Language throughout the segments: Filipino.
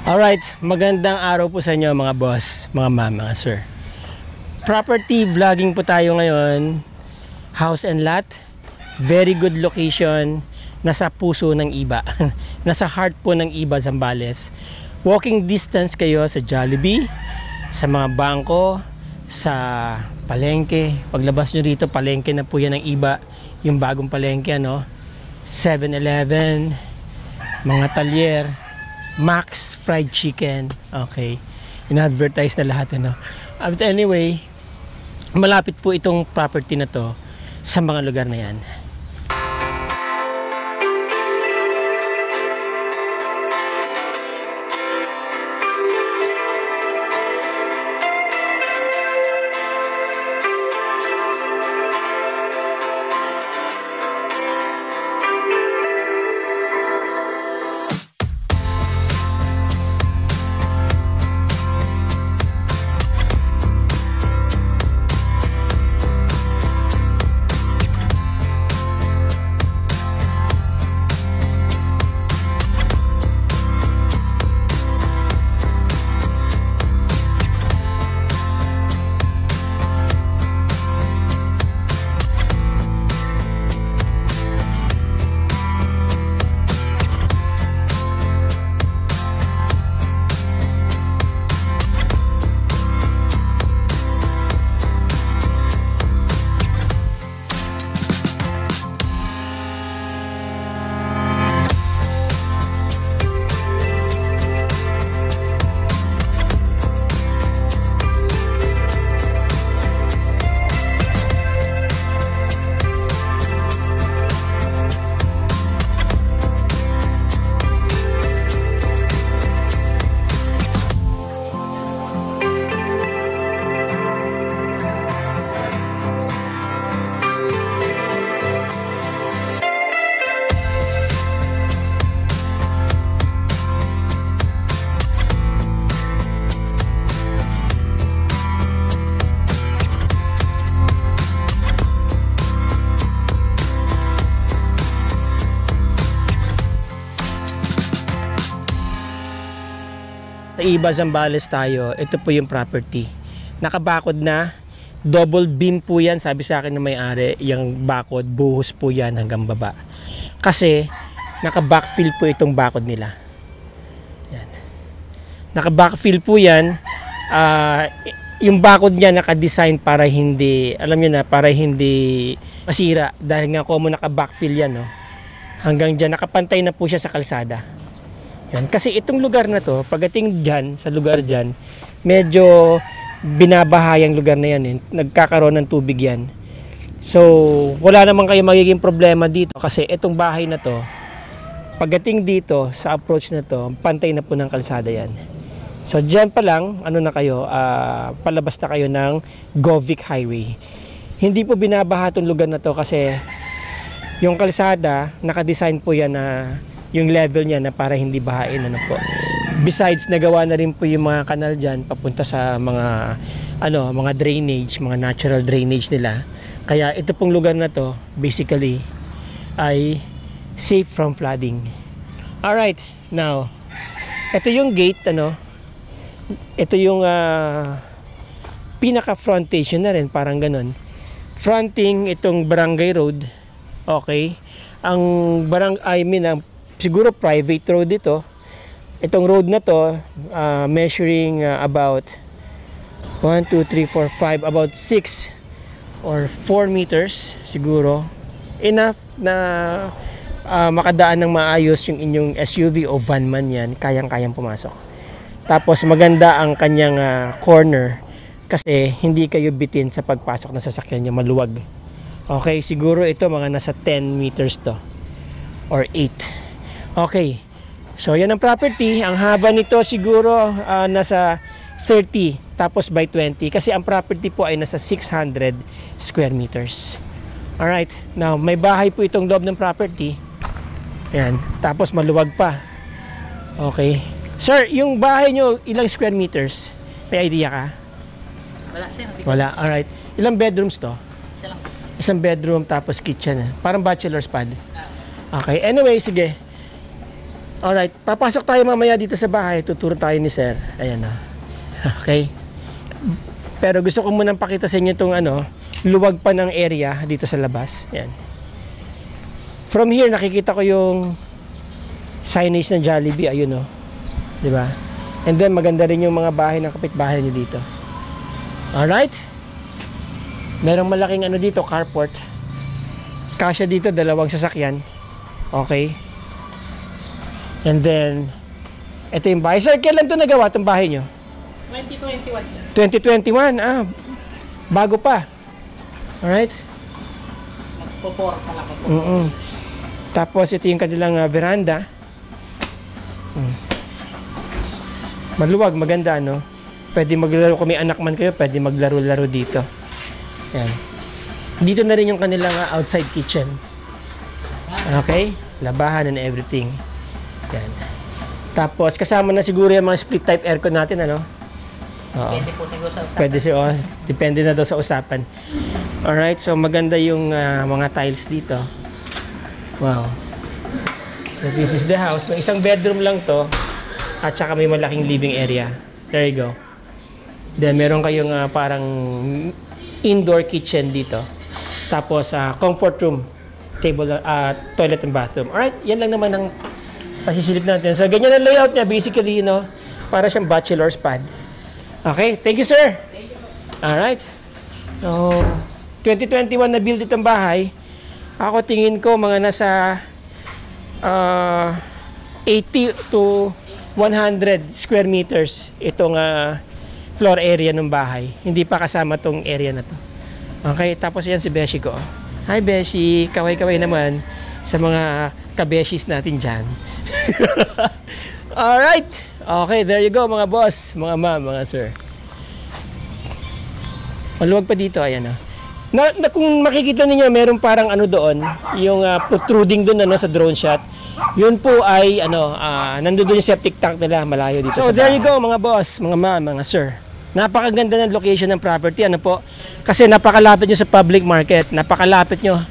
Alright, magandang araw po sa inyo mga boss, mga ma'am, mga sir. Property vlogging po tayo ngayon. House and lot. Very good location. Nasa puso ng Iba. Nasa heart po ng Iba, Zambales. Walking distance kayo sa Jollibee, sa mga bangko, sa palengke. Paglabas nyo dito, palengke na po yan ng Iba. Yung bagong palengke, ano? 7-Eleven, mga talyer, Max Fried Chicken. Okay. In-advertise na lahat, ano. But anyway, malapit po itong property na to sa mga lugar na yan. Sa Iba, Zambales tayo. Ito po yung property. Nakabakod na. Double beam po yan. Sabi sa akin ng may-ari, yung bakod, buhos po yan hanggang baba. Kasi, naka-backfill po itong bakod nila. Yan. Naka-backfill po yan. Yung bakod niya naka-design para hindi, alam nyo na, para hindi masira. Dahil nga kung naka-backfill yan, no? Hanggang dyan, nakapantay na po siya sa kalsada. Yan. Kasi itong lugar na to, pagdating dyan, sa lugar dyan, medyo binabahayang lugar na yan. Nagkakaroon ng tubig yan. So, wala naman kayo magiging problema dito kasi itong bahay na to, pagdating dito sa approach na to, pantay na po ng kalsada yan. So, dyan pa lang, ano na kayo, palabas na kayo ng Govic Highway. Hindi po binabaha itong lugar na to kasi yung kalsada, nakadesign po yan na yung level niya na para hindi bahain, ano po. Besides, nagawa na rin po yung mga kanal dyan papunta sa mga mga drainage, mga natural drainage nila. Kaya ito pong lugar na to basically ay safe from flooding. Alright, now ito yung gate, ito yung pinaka frontation na rin, parang ganun. Fronting itong barangay road. Okay, ang siguro private road ito. Itong road na to, measuring about 1, 2, 3, 4, 5, about 6 or 4 meters siguro. Enough na makadaan ng maayos yung inyong SUV o van man yan, kayang-kayang pumasok. Tapos maganda ang kanyang corner kasi hindi kayo bitin sa pagpasok ng sasakyan niya, maluwag. Okay, siguro ito mga nasa 10 meters to or 8. Okay, so yan ang property. Ang haba nito siguro nasa 30 tapos by 20 kasi ang property po ay nasa 600 square meters. Alright, now may bahay po itong loob ng property. Yan, tapos maluwag pa. Okay, sir, yung bahay nyo ilang square meters? May idea ka? Wala sir. Wala, alright. Ilang bedrooms to? Isa lang. Isang bedroom tapos kitchen. Parang bachelor's pad. Okay, anyway, sige. Alright, papasok tayo mamaya dito sa bahay. Tuturo tayo ni Sir. Ayan na. Okay. Pero gusto ko munang pakita sa inyo itong ano, luwag pa ng area dito sa labas. Ayan. From here, nakikita ko yung signage ng Jollibee. Ayun, oh. Diba? And then, maganda rin yung mga bahay ng kapitbahay nyo dito. Alright. Merong malaking ano dito, carport. Kasya dito, 2 sasakyan. Okay. And then, ito yung bahay. Sir, kailan ito nagawa itong bahay nyo? 2021. 2021, bago pa. Alright? Nagpo-4 pala ko. Tapos, ito yung kanilang veranda. Maluwag, maganda, no? Pwede maglaro, kung may anak man kayo, pwede maglaro-laro dito. Yan. Dito na rin yung kanilang outside kitchen. Okay? Labahan and everything. Yan. Tapos, kasama na siguro yung mga split type aircon natin, ano? Oo. Pwede po siguro sa usapan. Pwede siya, depende na daw sa usapan. Alright, so maganda yung mga tiles dito. Wow. So this is the house. May isang bedroom lang to. At saka may malaking living area. There you go. Then meron kayong parang indoor kitchen dito. Tapos comfort room, table, toilet and bathroom. Alright, yan lang naman ang pasisilip natin. So ganyan ang layout niya. Basically, you know, para siyang bachelor's pad. Okay, thank you, sir. Alright. So, 2021 na build itong bahay. Ako tingin ko mga nasa 80 to 100 square meters itong floor area ng bahay. Hindi pa kasama tong area na to. Okay, tapos yan si Beshi ko. Hi Beshi, kaway-kaway naman sa mga kabeshis natin dyan. Alright. Okay, there you go mga boss, mga ma'am, mga sir. Maluwag pa dito, ayan na kung makikita niyo meron parang ano doon, yung protruding doon sa drone shot. Yun po ay nandoon yung septic tank nila malayo dito. So there you go mga boss, mga ma'am, mga sir. Napakaganda ng location ng property, ano po? Kasi napakalapit nyo sa public market, napakalapit nyo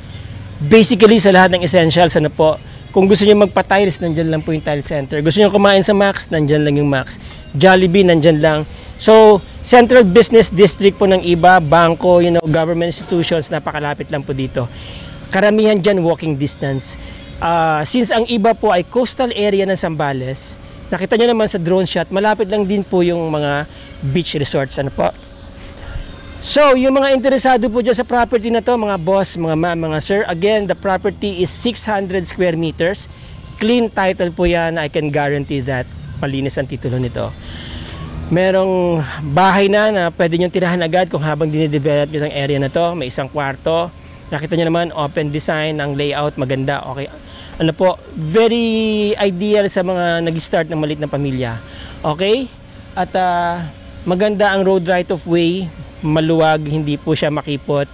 basically sa lahat ng essentials, ano po? Kung gusto niyo magpa-tiles, nandyan lang po yung tile center. Gusto niyo kumain sa Max, nandyan lang yung Max. Jollibee, nandyan lang. So, Central Business District po ng iba, bangko, government institutions, napakalapit lang po dito. Karamihan dyan, walking distance. Since ang iba po ay coastal area ng Zambales, nakita nyo naman sa drone shot, malapit lang din po yung mga beach resorts, ano po? So, yung mga interesado po dyan sa property na to, mga boss, mga ma'am, mga sir, again, the property is 600 square meters. Clean title po yan. I can guarantee that. Malinis ang titulo nito. Merong bahay na pwede nyo tirahan agad kung habang dinidevelop nyo ng area na to. May isang kwarto. Nakita nyo naman, open design, ang layout, maganda. Okay. Ano po, very ideal sa mga nag-start ng maliit na pamilya. Okay? At maganda ang road right of way. Maluwag, hindi po siya makipot.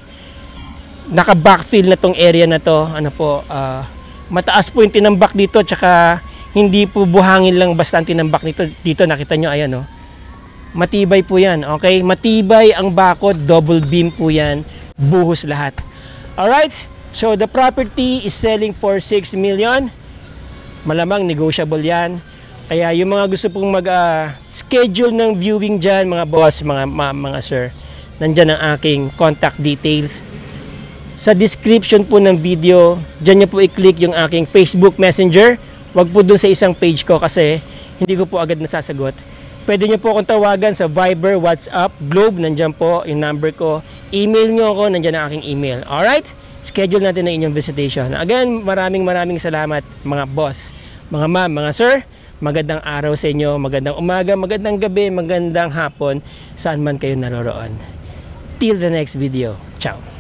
Naka-backfill na tong area na to. Ano po, mataas po yung tinambak dito, tsaka hindi po buhangin lang basta ang tinambak nito. Dito nakita nyo, ayan, oh. Matibay po yan, okay? Matibay ang bakod, double beam po yan, buhos lahat. Alright, so the property is selling for 6 million. Malamang negotiable yan. Kaya yung mga gusto pong mag-schedule ng viewing dyan, mga boss, mga sir, nandyan ang aking contact details. Sa description po ng video, dyan nyo po i-click yung aking Facebook Messenger. Wag po dun sa isang page ko kasi hindi ko po agad nasasagot. Pwede nyo po akong tawagan sa Viber, WhatsApp, Globe, nandyan po yung number ko. Email nyo ako, nandyan ang aking email. Alright? Schedule natin ang inyong visitation. Again, maraming salamat mga boss, mga ma'am, mga sir. Magandang araw sa inyo, magandang umaga, magandang gabi, magandang hapon, saan man kayo naroroon. Till the next video. Ciao!